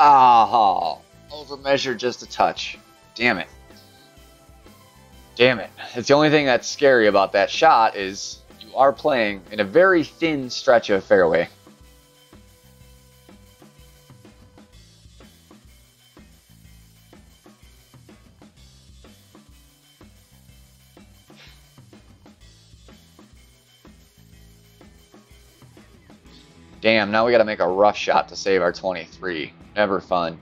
Ah, overmeasured just a touch. Damn it. Damn it. It's the only thing that's scary about that shot is you are playing in a very thin stretch of fairway. Damn, now we gotta make a rough shot to save our 23. Never fun.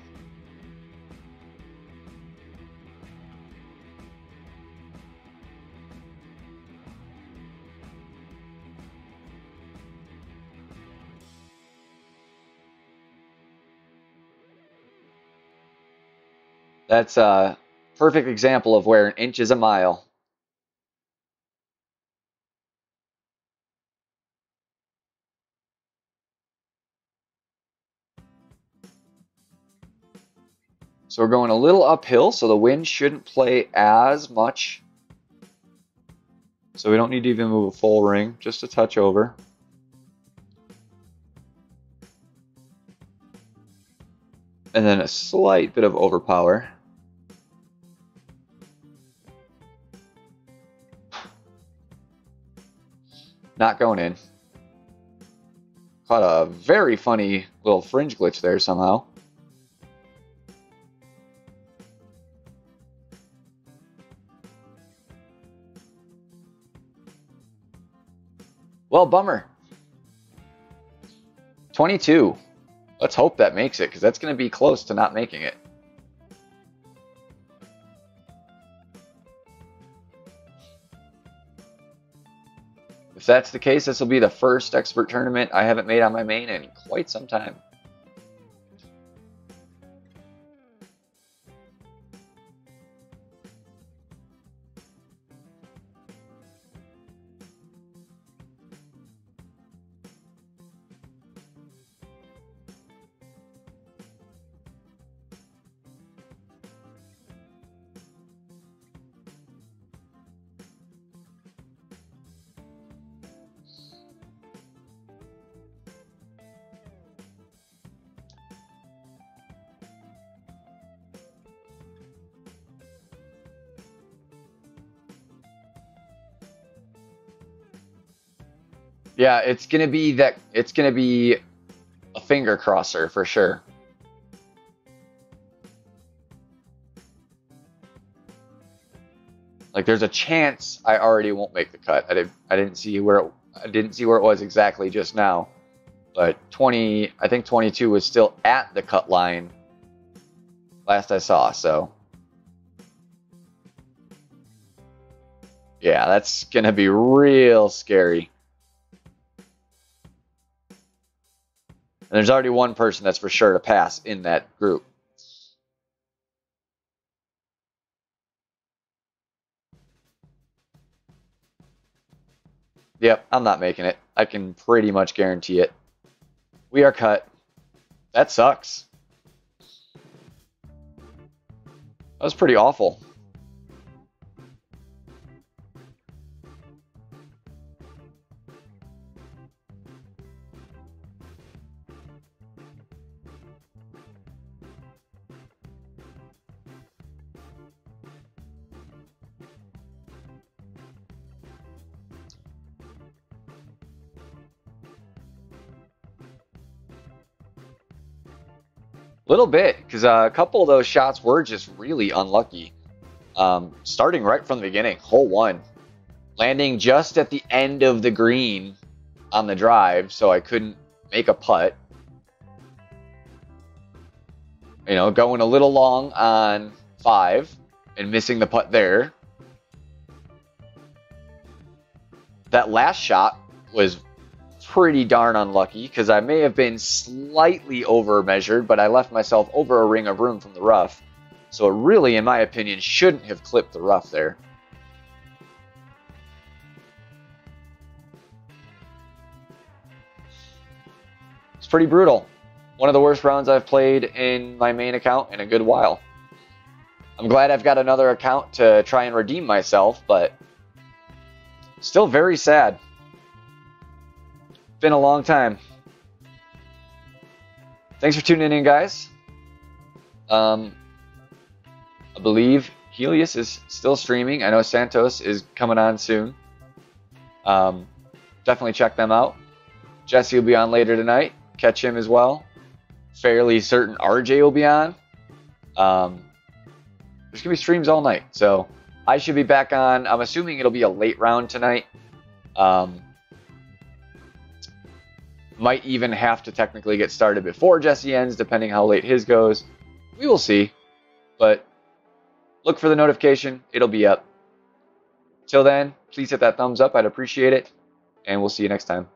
That's a perfect example of where an inch is a mile. So we're going a little uphill, so the wind shouldn't play as much. So we don't need to even move a full ring, just a touch over. And then a slight bit of overpower. Not going in. Caught a very funny little fringe glitch there somehow. Well, bummer. 22. Let's hope that makes it, because that's going to be close to not making it. If that's the case, this will be the first expert tournament I haven't made on my main in quite some time. Yeah, it's gonna be that. It's gonna be a finger crosser for sure. Like, there's a chance I already won't make the cut. I didn't see where it was exactly just now, but I think 22 was still at the cut line last I saw. So yeah, that's gonna be real scary. And there's already one person that's for sure to pass in that group. Yep, I'm not making it. I can pretty much guarantee it. We are cut. That sucks. That was pretty awful. Little bit, because a couple of those shots were just really unlucky. Starting right from the beginning, hole one. Landing just at the end of the green on the drive, so I couldn't make a putt. You know, going a little long on 5, and missing the putt there. That last shot was pretty darn unlucky because I may have been slightly over measured, but I left myself over a ring of room from the rough. So it really, in my opinion, shouldn't have clipped the rough there. It's pretty brutal. One of the worst rounds I've played in my main account in a good while. I'm glad I've got another account to try and redeem myself, but still very sad. Been a long time. Thanks for tuning in, guys. I believe Helios is still streaming. I know Santos is coming on soon. Definitely check them out. Jesse will be on later tonight. Catch him as well. Fairly certain RJ will be on. There's going to be streams all night. So I should be back on. I'm assuming it'll be a late round tonight. Might even have to technically get started before Jesse ends, depending how late his goes. We will see. But look for the notification. It'll be up. Till then, please hit that thumbs up. I'd appreciate it. And we'll see you next time.